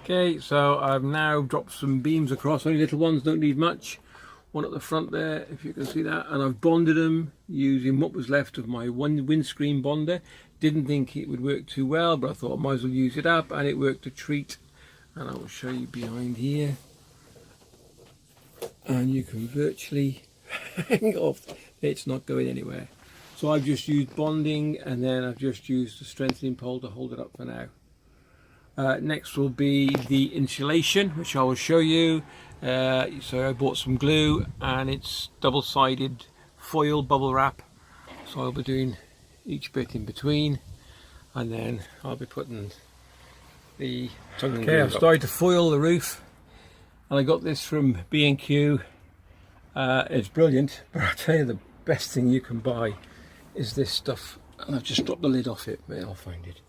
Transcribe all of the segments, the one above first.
Okay, so I've now dropped some beams across, only little ones, don't need much. One at the front there, if you can see that, and I've bonded them using what was left of my windscreen bonder. Didn't think it would work too well, but I thought I might as well use it up, and it worked a treat. And I will show you behind here. And you can virtually hang off, it's not going anywhere. So I've just used bonding, and then I've just used the strengthening pole to hold it up for now. Next will be the insulation, which I will show you. So I bought some glue, and it's double-sided foil bubble wrap. So I'll be doing each bit in between, and then I'll be putting the tongue and glue. Okay, I've started to foil the roof, and I got this from B&Q. It's brilliant, but I'll tell you the best thing you can buy is this stuff, and I've just dropped the lid off it, but I'll find it.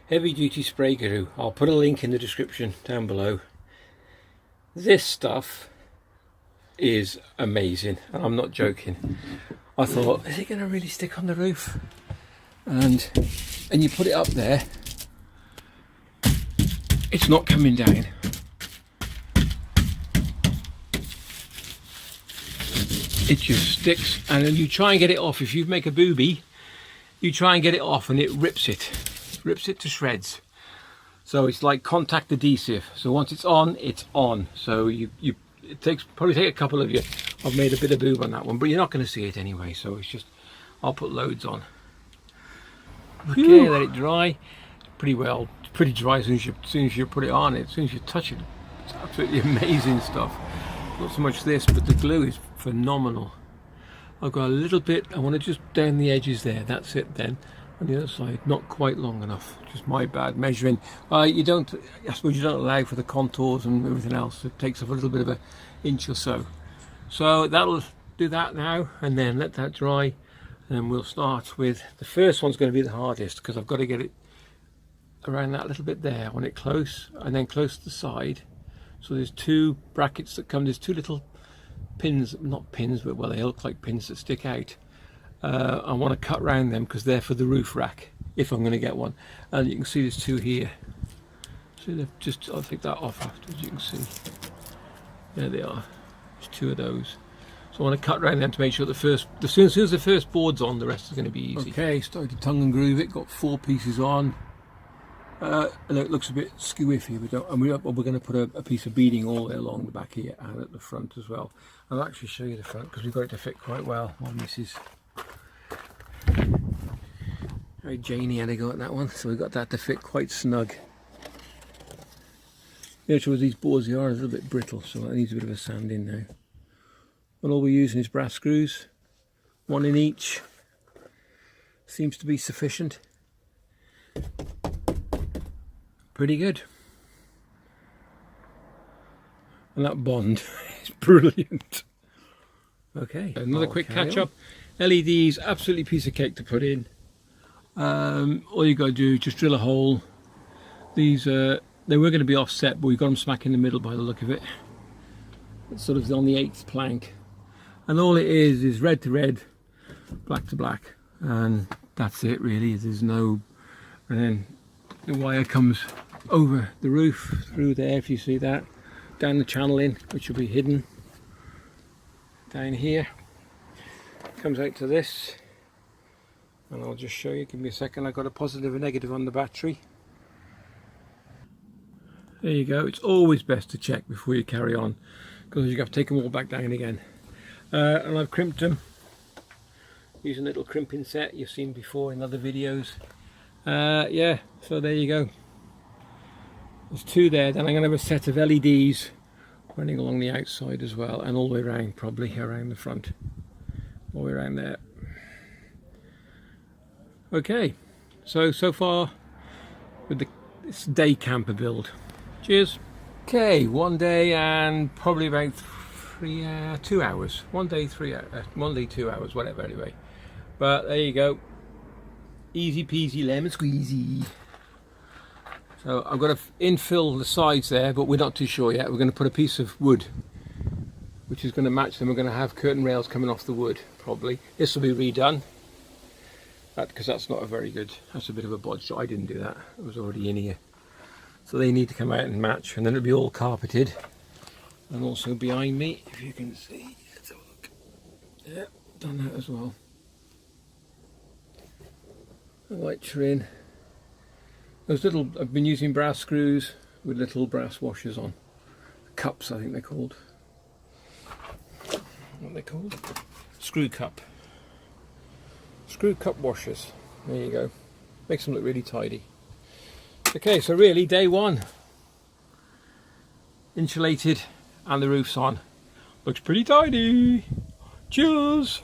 Heavy duty spray glue. I'll put a link in the description down below. This stuff is amazing, and I'm not joking. I thought, is it going to really stick on the roof? And you put it up there, it's not coming down. It just sticks, and then you try and get it off. If you make a booby, you try and get it off, and it rips it to shreds. So it's like contact adhesive. So once it's on, it's on. So it probably take a couple of you. I've made a bit of boob on that one, but you're not going to see it anyway. So it's just, I'll put loads on. Okay, Phew. Let it dry. Pretty dry as soon as you put it on. As soon as you touch it, it's absolutely amazing stuff. Not so much this, but the glue is phenomenal. I've got a little bit, I want to just down the edges there. That's it then. On the other side, not quite long enough. Just my bad measuring. I suppose you don't allow for the contours and everything else. It takes up a little bit of an inch or so. So that'll do that now, and then let that dry. And we'll start with, the first one's going to be the hardest, because I've got to get it around that little bit there. I want it close, and then close to the side. So there's two brackets that come, there's two little pins, not pins, but well, they look like pins that stick out. I want to cut round them because they're for the roof rack, if I'm going to get one. And you can see there's two here. So they've just, I'll take that off after, as you can see. There they are. There's two of those. So I want to cut round them to make sure as soon as the first board's on, the rest is going to be easy. Okay, started to tongue and groove it, got 4 pieces on. And it looks a bit skewy, we're going to put a piece of beading all the way along the back here and at the front as well. I'll actually show you the front because we've got it to fit quite well. My missus, very Janey had a go at that one, so we got that to fit quite snug. The issue with these boards, they are a little bit brittle, so that needs a bit of a sand in now. And all we're using is brass screws, 1 in each. Seems to be sufficient. Pretty good. And that bond is brilliant. Okay, another quick catch up. LEDs, absolutely piece of cake to put in. All you got to do is just drill a hole. These they were going to be offset, but we've got them smack in the middle by the look of it. It's sort of on the 8th plank, and all it is red to red, black to black, and that's it really. There's no, and then the wire comes over the roof through there, if you see that, down the channel in, which will be hidden down here, comes out to this, and I'll just show you. Give me a second. I've got a positive and negative on the battery. There you go. It's always best to check before you carry on, because you have to take them all back down again. And I've crimped them using a little crimping set you've seen before in other videos. Yeah, so there you go. There's 2 there. Then I'm going to have a set of LEDs running along the outside as well, and all the way around, probably around the front, all the way around there. Okay, so far with this day camper build. Cheers. Okay, 1 day and probably about 2 hours. 1 day, 3 hours. 1 day, 2 hours, whatever. Anyway, but there you go. Easy peasy lemon squeezy. So I'm going to infill the sides there, but we're not too sure yet. We're going to put a piece of wood, which is going to match them. We're going to have curtain rails coming off the wood, probably. This will be redone, because that's not a very good, that's a bit of a bodge. I didn't do that, it was already in here. So they need to come out and match, and then it'll be all carpeted. And also behind me, if you can see, let's have a look. Yeah, done that as well. The lights are in. Those little, I've been using brass screws with little brass washers on. Cups, I think they're called. What are they called? Screw cup. Screw cup washers. There you go. Makes them look really tidy. Okay, so really day one. Insulated and the roof's on. Looks pretty tidy. Cheers!